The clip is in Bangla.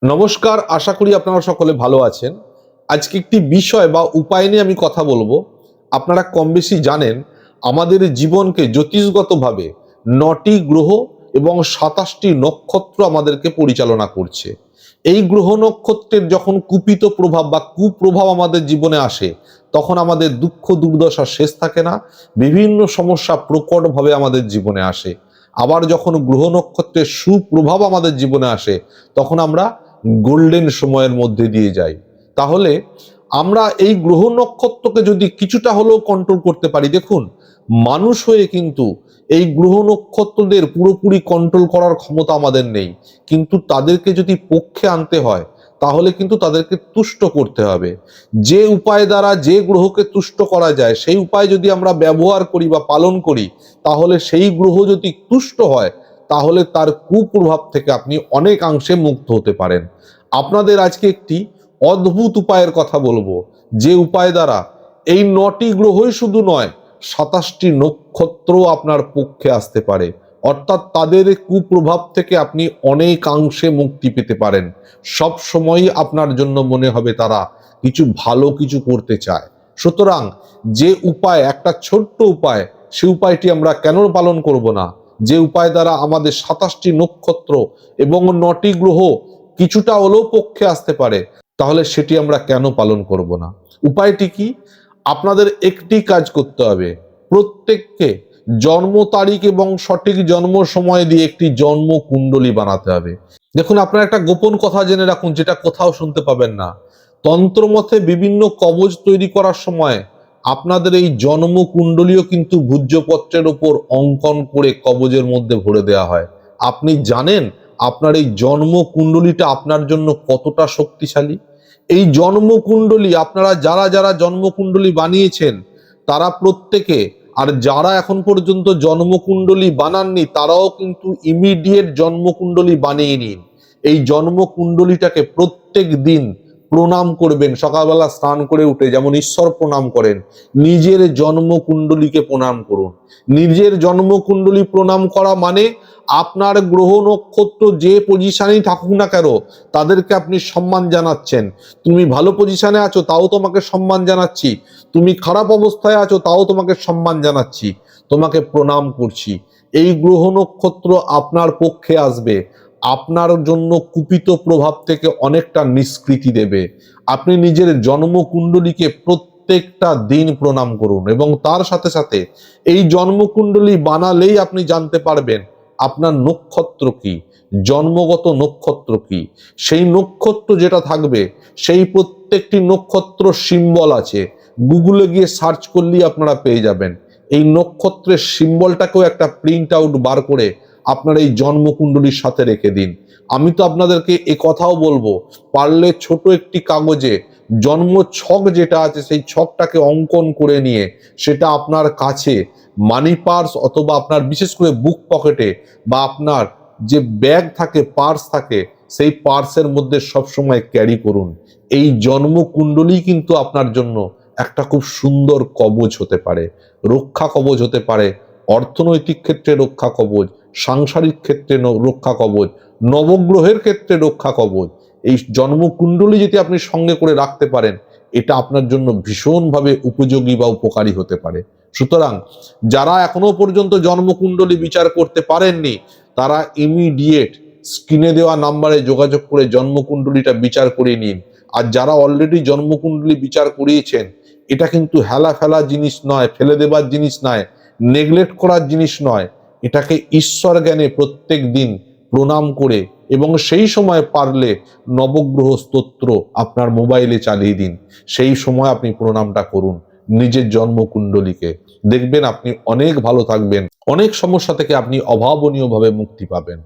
নমস্কার, আশা করি আপনারা সকলে ভালো আছেন। আজকে একটি বিষয় বা উপায় নিয়ে আমি কথা বলবো। আপনারা কম বেশি জানেন আমাদের জীবনকে জ্যোতিষগতভাবে ৯টি গ্রহ এবং ২৭টি নক্ষত্র আমাদেরকে পরিচালনা করছে। এই গ্রহ নক্ষত্রের যখন কুপিত প্রভাব বা কুপ্রভাব আমাদের জীবনে আসে, তখন আমাদের দুঃখ দুর্দশার শেষ থাকে না, বিভিন্ন সমস্যা প্রকটভাবে আমাদের জীবনে আসে। আবার যখন গ্রহ নক্ষত্রের সুপ্রভাব আমাদের জীবনে আসে, তখন আমরা গোল্ডেন সময়ের মধ্যে দিয়ে যাই। তাহলে আমরা এই গ্রহ নক্ষত্রকে যদি কিছুটা হলেও কন্ট্রোল করতে পারি, দেখুন মানুষ হয়ে কিন্তু এই গ্রহ নক্ষত্রদের পুরোপুরি কন্ট্রোল করার ক্ষমতা আমাদের নেই, কিন্তু তাদেরকে যদি পক্ষে আনতে হয় তাহলে কিন্তু তাদেরকে তুষ্ট করতে হবে। যে উপায় দ্বারা যে গ্রহকে তুষ্ট করা যায় সেই উপায় যদি আমরা ব্যবহার করি বা পালন করি, তাহলে সেই গ্রহ যদি তুষ্ট হয় তাহলে তার কুপ্রভাব থেকে আপনি অনেকাংশে মুক্ত হতে পারেন। আপনাদের আজকে একটি অদ্ভুত উপায়ের কথা বলবো, যে উপায় দ্বারা এই ৯টি গ্রহই শুধু নয়, ২৭টি নক্ষত্র আপনার পক্ষে আসতে পারে, অর্থাৎ তাদের কুপ্রভাব থেকে আপনি অনেকাংশে মুক্তি পেতে পারেন। সব সময়ই আপনার জন্য মনে হবে তারা কিছু ভালো কিছু করতে চায়। সুতরাং যে উপায়, একটা ছোট্ট উপায়, সে উপায়টি আমরা কেন পালন করব না? যে উপায় দ্বারা আমাদের ২৭টি নক্ষত্র এবং ৯টি গ্রহ কিছুটা হলেও পক্ষে আসতে পারে, তাহলে সেটি আমরা কেন পালন করব না? উপায়টি কি? আপনাদের একটি কাজ করতে হবে, প্রত্যেককে জন্ম তারিখ এবং সঠিক জন্ম সময় দিয়ে একটি জন্ম কুণ্ডলী বানাতে হবে। দেখুন, আপনারা একটা গোপন কথা জেনে রাখুন, যেটা কোথাও শুনতে পাবেন না। তন্ত্রমতে বিভিন্ন কবচ তৈরি করার সময় আপনাদের এই জন্ম কুণ্ডলীও কিন্তু ভূর্জপত্রের উপর অঙ্কন করে কবজের মধ্যে ভরে দেওয়া হয়। আপনি জানেন আপনার এই জন্ম কুণ্ডলীটা আপনার জন্য কতটা শক্তিশালী? এই জন্ম কুণ্ডলী আপনারা যারা যারা জন্ম কুণ্ডলী বানিয়েছেন তারা প্রত্যেকে, আর যারা এখন পর্যন্ত জন্ম কুণ্ডলী বানাননি তারাও কিন্তু ইমিডিয়েট জন্ম কুণ্ডলী বানিয়ে নিন। এই জন্ম কুণ্ডলীটাকে প্রত্যেক দিন প্রণাম করবেন। সকালবেলা স্নান করে উঠে যেমন ঈশ্বর প্রণাম করেন, নিজের জন্ম কুণ্ডলীকে প্রণাম করুন। নিজের জন্ম কুণ্ডলী প্রণাম করা মানে আপনার গ্রহ নক্ষত্র যে পজিশনেই থাকুক না কেন তাদেরকে আপনি সম্মান জানাচ্ছেন। তুমি ভালো পজিশনে আছো তাও তোমাকে সম্মান জানাচ্ছি, তুমি খারাপ অবস্থায় আছো তাও তোমাকে সম্মান জানাচ্ছি, তোমাকে প্রণাম করছি। এই গ্রহ নক্ষত্র আপনার পক্ষে আসবে, আপনার জন্য কুপিত প্রভাব থেকে অনেকটা নিষ্কৃতি দেবে। আপনি নিজের জন্ম কুণ্ডলীকে প্রত্যেকটা দিন প্রণাম করুন, এবং তার সাথে সাথে এই জন্ম কুণ্ডলী বানালেই আপনি জানতে পারবেন আপনার নক্ষত্র কি, জন্মগত নক্ষত্র কি। সেই নক্ষত্র যেটা থাকবে সেই প্রত্যেকটি নক্ষত্র সিম্বল আছে, গুগলে গিয়ে সার্চ করলেই আপনারা পেয়ে যাবেন। এই নক্ষত্রের সিম্বলটাকেও একটা প্রিন্ট আউট বার করে আপনার এই জন্মকুণ্ডলীর সাথে রেখে দিন। আমি তো আপনাদেরকে এ কথাও বলবো, পারলে ছোট একটি কাগজে জন্ম ছক যেটা আছে সেই ছকটাকে অঙ্কন করে নিয়ে সেটা আপনার কাছে মানি পার্স অথবা আপনার বিশেষ করে বুক পকেটে বা আপনার যে ব্যাগ থাকে, পার্স থাকে, সেই পার্সের মধ্যে সবসময় ক্যারি করুন। এই জন্মকুণ্ডলী কিন্তু আপনার জন্য একটা খুব সুন্দর কবচ হতে পারে, রক্ষা কবচ হতে পারে। অর্থনৈতিক ক্ষেত্রে রক্ষা কবচ, সাংসারিক ক্ষেত্রে রক্ষা কবচ, নবগ্রহের ক্ষেত্রে রক্ষা কবচ। এই জন্মকুণ্ডলী যদি আপনি সঙ্গে করে রাখতে পারেন, এটা আপনার জন্য ভীষণভাবে উপযোগী বা উপকারী হতে পারে। সুতরাং যারা এখনো পর্যন্ত জন্মকুণ্ডলী বিচার করতে পারেননি তারা ইমিডিয়েট স্ক্রিনে দেওয়া নাম্বারে যোগাযোগ করে জন্মকুণ্ডলীটা বিচার করে নিন। আর যারা অলরেডি জন্মকুণ্ডলী বিচার করিয়েছেন, এটা কিন্তু হেলা ফেলা জিনিস নয়, ফেলে দেবার জিনিস নয়, নেগলেক্ট করার জিনিস নয়। এটাকে ঈশ্বর জ্ঞানে প্রত্যেক দিন প্রণাম করে এবং সেই সময় পারলে নবগ্রহ স্তোত্র আপনার মোবাইলে চালিয়ে দিন। সেই সময় আপনি প্রণামটা করুন নিজের জন্মকুণ্ডলীকে। দেখবেন আপনি অনেক ভালো থাকবেন, অনেক সমস্যা থেকে আপনি অভাবনীয়ভাবে মুক্তি পাবেন।